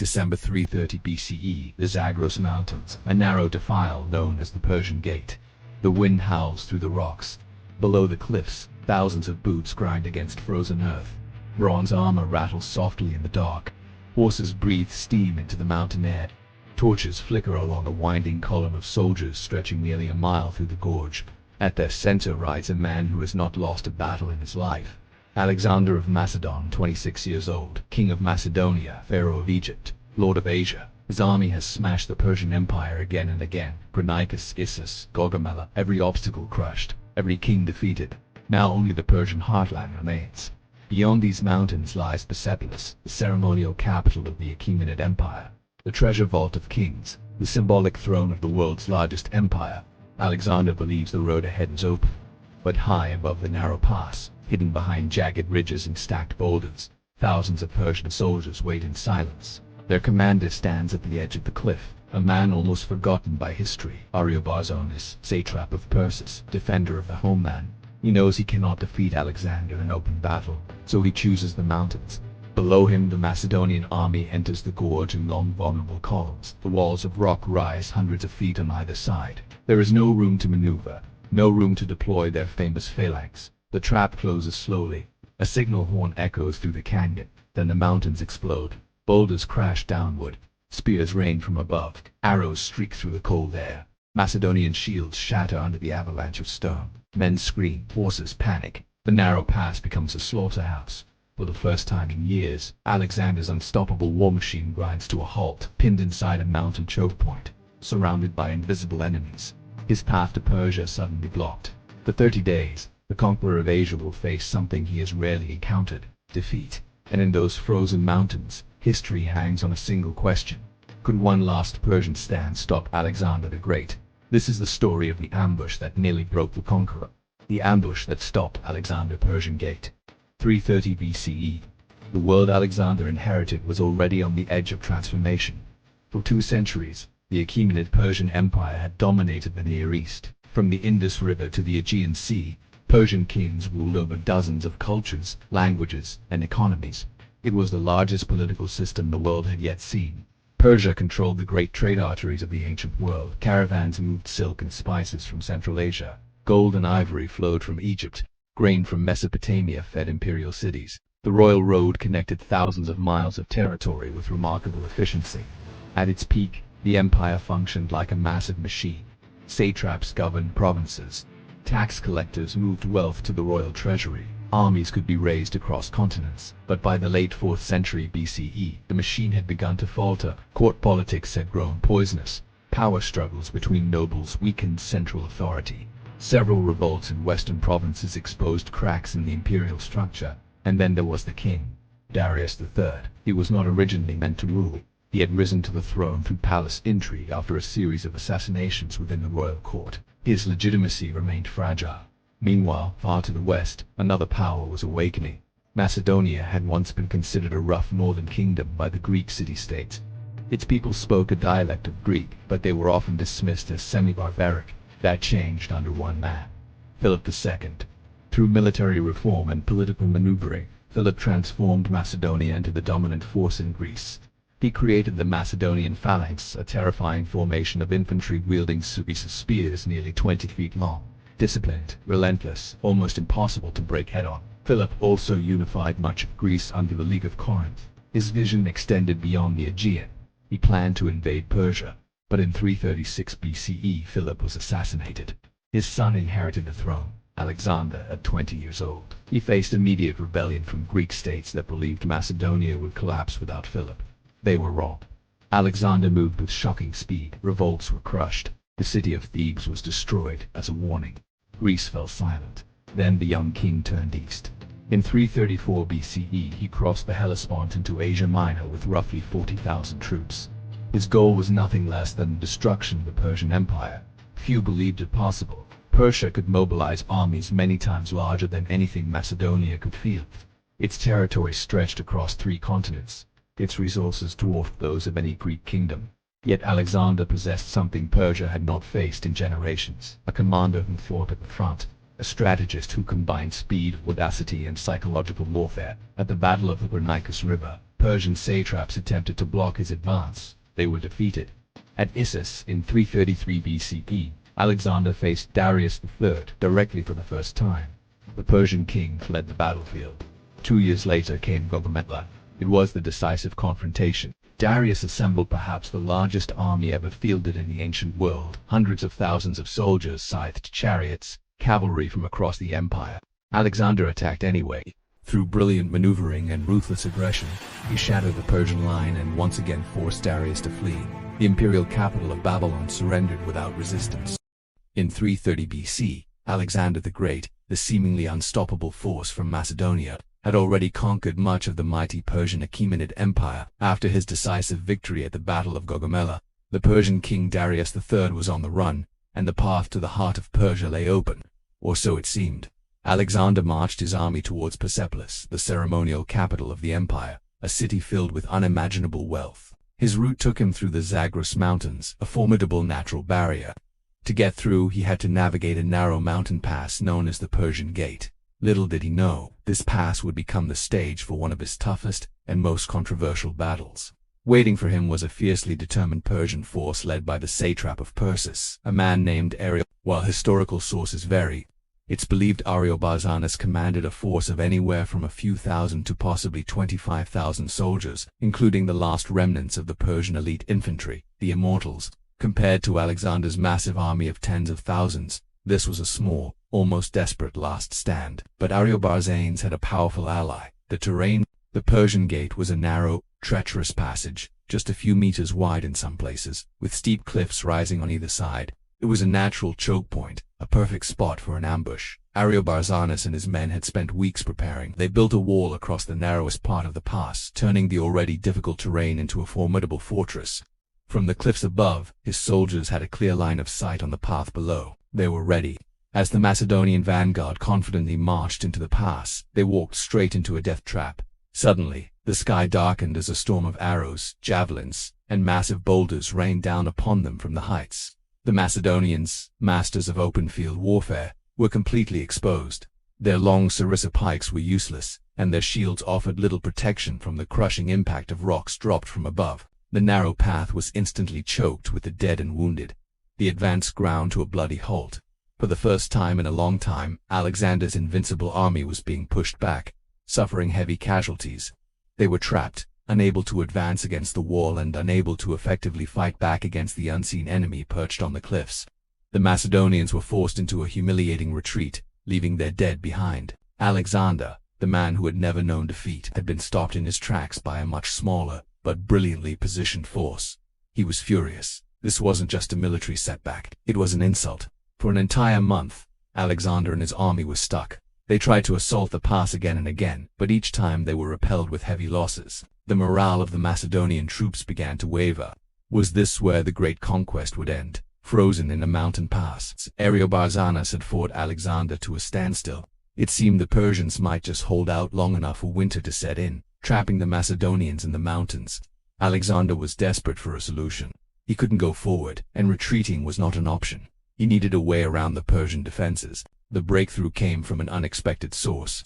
December 330 BCE, the Zagros Mountains, a narrow defile known as the Persian Gate. The wind howls through the rocks. Below the cliffs, thousands of boots grind against frozen earth. Bronze armor rattles softly in the dark. Horses breathe steam into the mountain air. Torches flicker along a winding column of soldiers stretching nearly a mile through the gorge. At their center rides a man who has not lost a battle in his life. Alexander of Macedon, 26 years old, king of Macedonia, pharaoh of Egypt, lord of Asia. His army has smashed the Persian Empire again and again. Granicus, Issus, Gaugamela, every obstacle crushed, every king defeated. Now only the Persian heartland remains. Beyond these mountains lies Persepolis, the ceremonial capital of the Achaemenid Empire, the treasure vault of kings, the symbolic throne of the world's largest empire. Alexander believes the road ahead is open, but high above the narrow pass, hidden behind jagged ridges and stacked boulders, thousands of Persian soldiers wait in silence. Their commander stands at the edge of the cliff, a man almost forgotten by history, Ariobarzanes, satrap of Persis, defender of the homeland. He knows he cannot defeat Alexander in open battle, so he chooses the mountains. Below him, the Macedonian army enters the gorge in long, vulnerable columns. The walls of rock rise hundreds of feet on either side. There is no room to maneuver, no room to deploy their famous phalanx. The trap closes slowly. A signal horn echoes through the canyon. Then the mountains explode. Boulders crash downward. Spears rain from above. Arrows streak through the cold air. Macedonian shields shatter under the avalanche of stone. Men scream. Horses panic. The narrow pass becomes a slaughterhouse. For the first time in years, Alexander's unstoppable war machine grinds to a halt, pinned inside a mountain choke point, surrounded by invisible enemies. His path to Persia suddenly blocked. For 30 days, the conqueror of Asia will face something he has rarely encountered: defeat. And in those frozen mountains, history hangs on a single question. Could one last Persian stand stop Alexander the Great? This is the story of the ambush that nearly broke the conqueror. The ambush that stopped Alexander Persian Gate. 330 BCE. The world Alexander inherited was already on the edge of transformation. For 2 centuries, the Achaemenid Persian Empire had dominated the Near East. From the Indus River to the Aegean Sea, Persian kings ruled over dozens of cultures, languages, and economies. It was the largest political system the world had yet seen. Persia controlled the great trade arteries of the ancient world. Caravans moved silk and spices from Central Asia. Gold and ivory flowed from Egypt. Grain from Mesopotamia fed imperial cities. The royal road connected thousands of miles of territory with remarkable efficiency. At its peak, the empire functioned like a massive machine. Satraps governed provinces. Tax collectors moved wealth to the royal treasury. Armies could be raised across continents. But by the late 4th century BCE, the machine had begun to falter. Court politics had grown poisonous. Power struggles between nobles weakened central authority. Several revolts in western provinces exposed cracks in the imperial structure. And then there was the king, Darius III. He was not originally meant to rule. He had risen to the throne through palace intrigue after a series of assassinations within the royal court. His legitimacy remained fragile. Meanwhile, far to the west, another power was awakening. Macedonia had once been considered a rough northern kingdom by the Greek city-states. Its people spoke a dialect of Greek, but they were often dismissed as semi-barbaric. That changed under one man, Philip II. Through military reform and political maneuvering, Philip transformed Macedonia into the dominant force in Greece. He created the Macedonian phalanx, a terrifying formation of infantry wielding spears nearly 20 feet long. Disciplined, relentless, almost impossible to break head-on. Philip also unified much of Greece under the League of Corinth. His vision extended beyond the Aegean. He planned to invade Persia. But in 336 BCE, Philip was assassinated. His son inherited the throne, Alexander, at 20 years old. He faced immediate rebellion from Greek states that believed Macedonia would collapse without Philip. They were wrong. Alexander moved with shocking speed. Revolts were crushed. The city of Thebes was destroyed as a warning. Greece fell silent. Then the young king turned east. In 334 BCE, he crossed the Hellespont into Asia Minor with roughly 40,000 troops. His goal was nothing less than the destruction of the Persian Empire. Few believed it possible. Persia could mobilize armies many times larger than anything Macedonia could field. Its territory stretched across 3 continents. Its resources dwarfed those of any Greek kingdom. Yet Alexander possessed something Persia had not faced in generations: a commander who fought at the front, a strategist who combined speed, audacity, and psychological warfare. At the Battle of the Granicus River, Persian satraps attempted to block his advance. They were defeated. At Issus in 333 BCE, Alexander faced Darius III directly for the first time. The Persian king fled the battlefield. 2 years later came Gaugamela. It was the decisive confrontation. Darius assembled perhaps the largest army ever fielded in the ancient world. Hundreds of thousands of soldiers, scythed chariots, cavalry from across the empire. Alexander attacked anyway. Through brilliant maneuvering and ruthless aggression, he shattered the Persian line and once again forced Darius to flee. The imperial capital of Babylon surrendered without resistance. In 330 BC, Alexander the Great, the seemingly unstoppable force from Macedonia, had already conquered much of the mighty Persian Achaemenid Empire. After his decisive victory at the Battle of Gaugamela, the Persian king Darius III was on the run, and the path to the heart of Persia lay open, or so it seemed. Alexander marched his army towards Persepolis, the ceremonial capital of the empire, a city filled with unimaginable wealth. His route took him through the Zagros Mountains, a formidable natural barrier. To get through, he had to navigate a narrow mountain pass known as the Persian Gate. Little did he know, this pass would become the stage for one of his toughest and most controversial battles. Waiting for him was a fiercely determined Persian force led by the satrap of Persis, a man named Ariobarzanes. While historical sources vary, it's believed Ariobarzanes commanded a force of anywhere from a few thousand to possibly 25,000 soldiers, including the last remnants of the Persian elite infantry, the Immortals. Compared to Alexander's massive army of tens of thousands, this was a small, almost desperate last stand. But Ariobarzanes had a powerful ally, the terrain. The Persian Gate was a narrow, treacherous passage, just a few meters wide in some places, with steep cliffs rising on either side. It was a natural choke point, a perfect spot for an ambush. Ariobarzanes and his men had spent weeks preparing. They built a wall across the narrowest part of the pass, turning the already difficult terrain into a formidable fortress. From the cliffs above, his soldiers had a clear line of sight on the path below. They were ready. As the Macedonian vanguard confidently marched into the pass, they walked straight into a death trap. Suddenly, the sky darkened as a storm of arrows, javelins, and massive boulders rained down upon them from the heights. The Macedonians, masters of open-field warfare, were completely exposed. Their long sarissa pikes were useless, and their shields offered little protection from the crushing impact of rocks dropped from above. The narrow path was instantly choked with the dead and wounded. The advance ground to a bloody halt. For the first time in a long time, Alexander's invincible army was being pushed back, suffering heavy casualties. They were trapped, unable to advance against the wall and unable to effectively fight back against the unseen enemy perched on the cliffs. The Macedonians were forced into a humiliating retreat, leaving their dead behind. Alexander, the man who had never known defeat, had been stopped in his tracks by a much smaller, but brilliantly positioned force. He was furious. This wasn't just a military setback, it was an insult. For an entire month, Alexander and his army were stuck. They tried to assault the pass again and again, but each time they were repelled with heavy losses. The morale of the Macedonian troops began to waver. Was this where the great conquest would end? Frozen in a mountain pass, Ariobarzanes had fought Alexander to a standstill. It seemed the Persians might just hold out long enough for winter to set in, trapping the Macedonians in the mountains. Alexander was desperate for a solution. He couldn't go forward, and retreating was not an option. He needed a way around the Persian defenses. The breakthrough came from an unexpected source.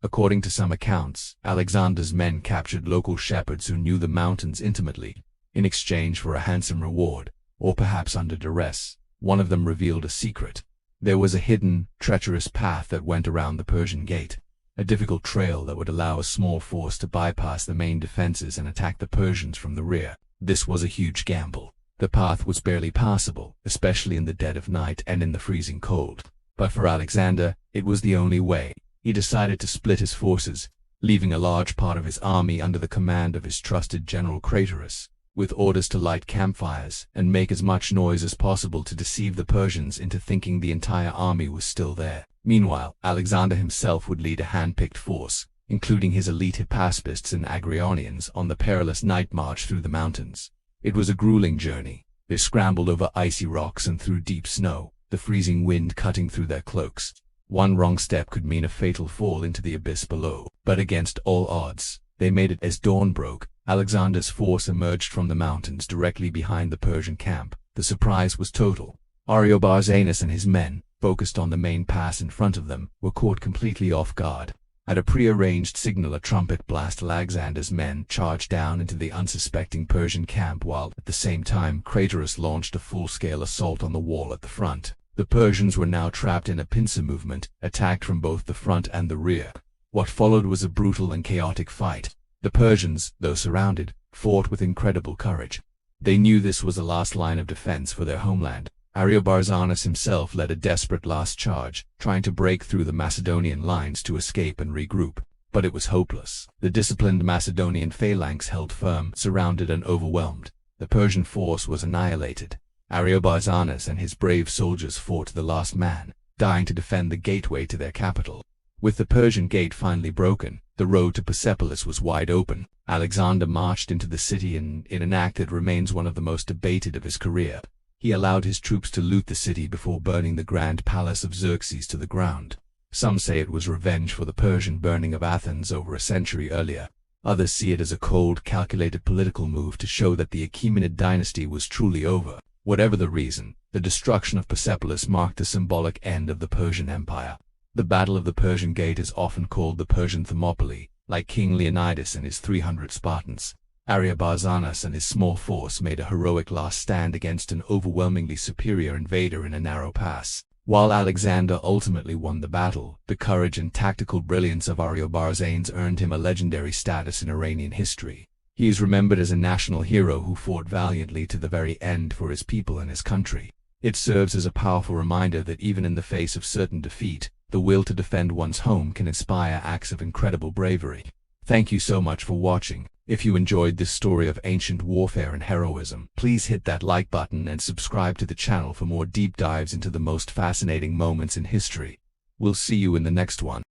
According to some accounts, Alexander's men captured local shepherds who knew the mountains intimately. In exchange for a handsome reward, or perhaps under duress, one of them revealed a secret. There was a hidden, treacherous path that went around the Persian Gate, a difficult trail that would allow a small force to bypass the main defenses and attack the Persians from the rear. This was a huge gamble. The path was barely passable, especially in the dead of night and in the freezing cold. But for Alexander, it was the only way. He decided to split his forces, leaving a large part of his army under the command of his trusted general Craterus, with orders to light campfires and make as much noise as possible to deceive the Persians into thinking the entire army was still there. Meanwhile, Alexander himself would lead a hand-picked force, including his elite Hypaspists and Agrionians, on the perilous night march through the mountains. It was a grueling journey. They scrambled over icy rocks and through deep snow, the freezing wind cutting through their cloaks. One wrong step could mean a fatal fall into the abyss below. But against all odds, they made it. As dawn broke, Alexander's force emerged from the mountains directly behind the Persian camp. The surprise was total. Ariobarzanes and his men, focused on the main pass in front of them, were caught completely off guard. At a prearranged signal, a trumpet blast, Alexander's men charged down into the unsuspecting Persian camp, while at the same time Craterus launched a full-scale assault on the wall at the front. The Persians were now trapped in a pincer movement, attacked from both the front and the rear. What followed was a brutal and chaotic fight. The Persians, though surrounded, fought with incredible courage. They knew this was the last line of defense for their homeland. Ariobarzanes himself led a desperate last charge, trying to break through the Macedonian lines to escape and regroup. But it was hopeless. The disciplined Macedonian phalanx held firm, surrounded and overwhelmed. The Persian force was annihilated. Ariobarzanes and his brave soldiers fought to the last man, dying to defend the gateway to their capital. With the Persian Gate finally broken, the road to Persepolis was wide open. Alexander marched into the city in an act that remains one of the most debated of his career. He allowed his troops to loot the city before burning the grand palace of Xerxes to the ground. Some say it was revenge for the Persian burning of Athens over a century earlier. Others see it as a cold, calculated political move to show that the Achaemenid dynasty was truly over. Whatever the reason, the destruction of Persepolis marked the symbolic end of the Persian Empire. The Battle of the Persian Gate is often called the Persian Thermopylae, like King Leonidas and his 300 Spartans. Ariobarzanes and his small force made a heroic last stand against an overwhelmingly superior invader in a narrow pass. While Alexander ultimately won the battle, the courage and tactical brilliance of Ariobarzanes earned him a legendary status in Iranian history. He is remembered as a national hero who fought valiantly to the very end for his people and his country. It serves as a powerful reminder that even in the face of certain defeat, the will to defend one's home can inspire acts of incredible bravery. Thank you so much for watching. If you enjoyed this story of ancient warfare and heroism, please hit that like button and subscribe to the channel for more deep dives into the most fascinating moments in history. We'll see you in the next one.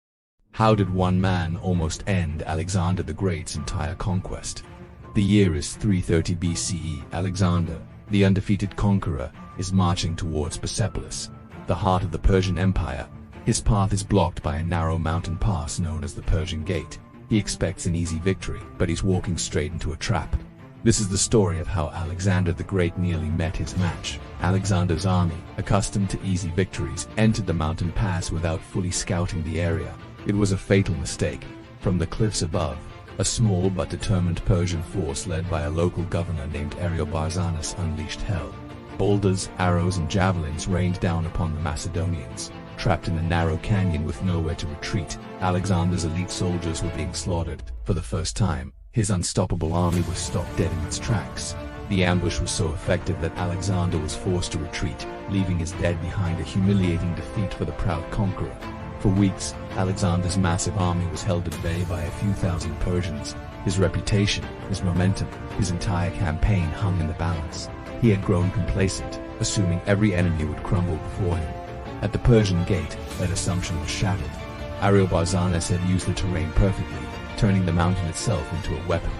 How did one man almost end Alexander the Great's entire conquest? The year is 330 BCE. Alexander, the undefeated conqueror, is marching towards Persepolis, the heart of the Persian Empire. His path is blocked by a narrow mountain pass known as the Persian Gate. He expects an easy victory, but he's walking straight into a trap. This is the story of how Alexander the Great nearly met his match. Alexander's army, accustomed to easy victories, entered the mountain pass without fully scouting the area. It was a fatal mistake. From the cliffs above, a small but determined Persian force led by a local governor named Ariobarzanes unleashed hell. Boulders, arrows and javelins rained down upon the Macedonians. Trapped in a narrow canyon with nowhere to retreat, Alexander's elite soldiers were being slaughtered. For the first time, his unstoppable army was stopped dead in its tracks. The ambush was so effective that Alexander was forced to retreat, leaving his dead behind, a humiliating defeat for the proud conqueror. For weeks, Alexander's massive army was held at bay by a few thousand Persians. His reputation, his momentum, his entire campaign hung in the balance. He had grown complacent, assuming every enemy would crumble before him. At the Persian Gate, that assumption was shattered. Ariobarzanes had used the terrain perfectly, turning the mountain itself into a weapon.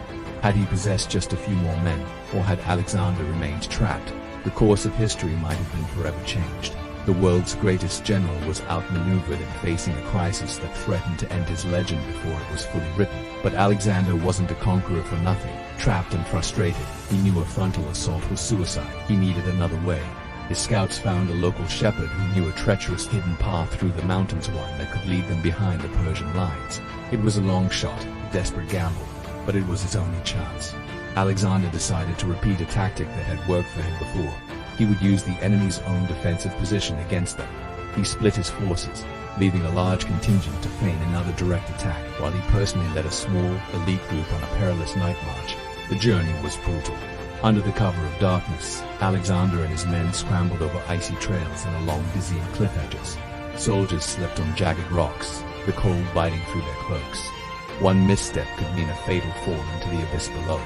Had he possessed just a few more men, or had Alexander remained trapped, the course of history might have been forever changed. The world's greatest general was outmaneuvered and facing a crisis that threatened to end his legend before it was fully written. But Alexander wasn't a conqueror for nothing. Trapped and frustrated, he knew a frontal assault was suicide. He needed another way. His scouts found a local shepherd who knew a treacherous hidden path through the mountains, one that could lead them behind the Persian lines. It was a long shot, a desperate gamble, but it was his only chance. Alexander decided to repeat a tactic that had worked for him before. He would use the enemy's own defensive position against them. He split his forces, leaving a large contingent to feign another direct attack, while he personally led a small, elite group on a perilous night march. The journey was brutal. Under the cover of darkness, Alexander and his men scrambled over icy trails and along dizzying cliff edges. Soldiers slipped on jagged rocks, the cold biting through their cloaks. One misstep could mean a fatal fall into the abyss below.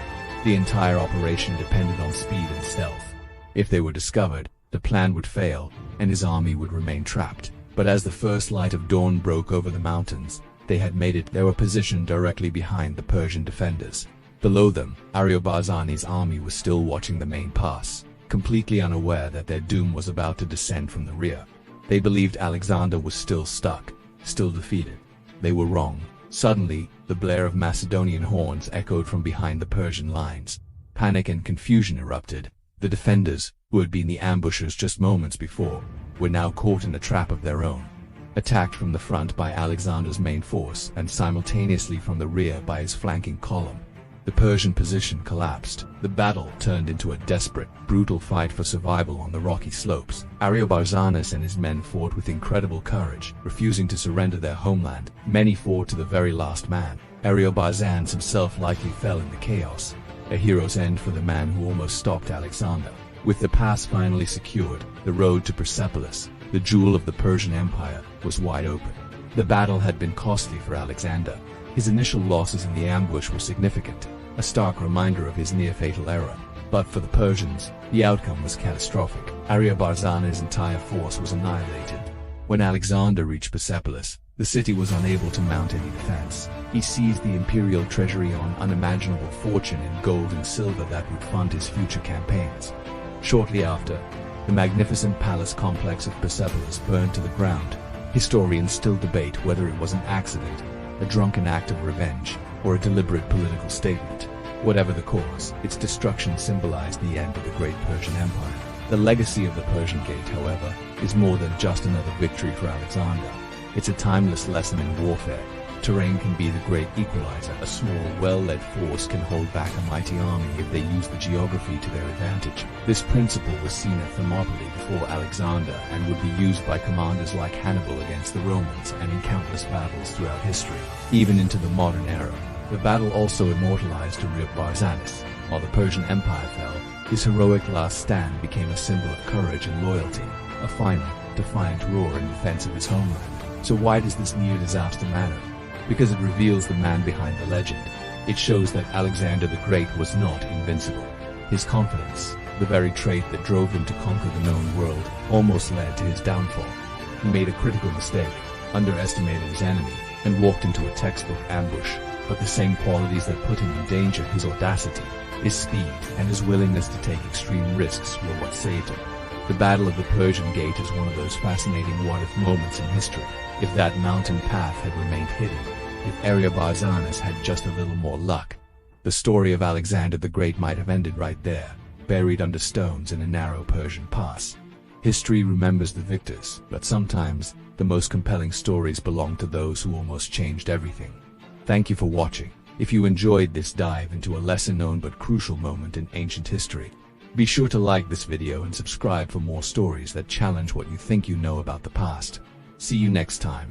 The entire operation depended on speed and stealth. If they were discovered, the plan would fail, and his army would remain trapped. But as the first light of dawn broke over the mountains, they had made it. They were positioned directly behind the Persian defenders. Below them, Ariobarzanes' army was still watching the main pass, completely unaware that their doom was about to descend from the rear. They believed Alexander was still stuck, still defeated. They were wrong. Suddenly, the blare of Macedonian horns echoed from behind the Persian lines. Panic and confusion erupted. The defenders, who had been the ambushers just moments before, were now caught in a trap of their own. attacked from the front by Alexander's main force and simultaneously from the rear by his flanking column. The Persian position collapsed. The battle turned into a desperate, brutal fight for survival on the rocky slopes. Ariobarzanes and his men fought with incredible courage, refusing to surrender their homeland. Many fought to the very last man. Ariobarzanes himself likely fell in the chaos. A hero's end for the man who almost stopped Alexander. With the pass finally secured, the road to Persepolis, the jewel of the Persian Empire, was wide open. The battle had been costly for Alexander. His initial losses in the ambush were significant, a stark reminder of his near-fatal error. But for the Persians, the outcome was catastrophic. Ariobarzanes' entire force was annihilated. When Alexander reached Persepolis, the city was unable to mount any defense. He seized the imperial treasury on unimaginable fortune in gold and silver that would fund his future campaigns. Shortly after, the magnificent palace complex of Persepolis burned to the ground. Historians still debate whether it was an accident, a drunken act of revenge, or a deliberate political statement. Whatever the cause, its destruction symbolized the end of the great Persian Empire. The legacy of the Persian Gate, however, is more than just another victory for Alexander. It's a timeless lesson in warfare. Terrain can be the great equalizer. A small, well-led force can hold back a mighty army if they use the geography to their advantage. This principle was seen at Thermopylae before Alexander and would be used by commanders like Hannibal against the Romans and in countless battles throughout history. Even into the modern era, the battle also immortalized Ariobarzanes. While the Persian Empire fell, his heroic last stand became a symbol of courage and loyalty, a final, defiant roar in defense of his homeland. So why does this near disaster matter? Because it reveals the man behind the legend. It shows that Alexander the Great was not invincible. His confidence, the very trait that drove him to conquer the known world, almost led to his downfall. He made a critical mistake, underestimated his enemy, and walked into a textbook ambush. But the same qualities that put him in danger, his audacity, his speed, and his willingness to take extreme risks, were what saved him. The Battle of the Persian Gate is one of those fascinating what-if moments in history. If that mountain path had remained hidden, if Ariobarzanes had just a little more luck, the story of Alexander the Great might have ended right there, buried under stones in a narrow Persian pass. History remembers the victors, but sometimes, the most compelling stories belong to those who almost changed everything. Thank you for watching. If you enjoyed this dive into a lesser-known but crucial moment in ancient history, be sure to like this video and subscribe for more stories that challenge what you think you know about the past. See you next time.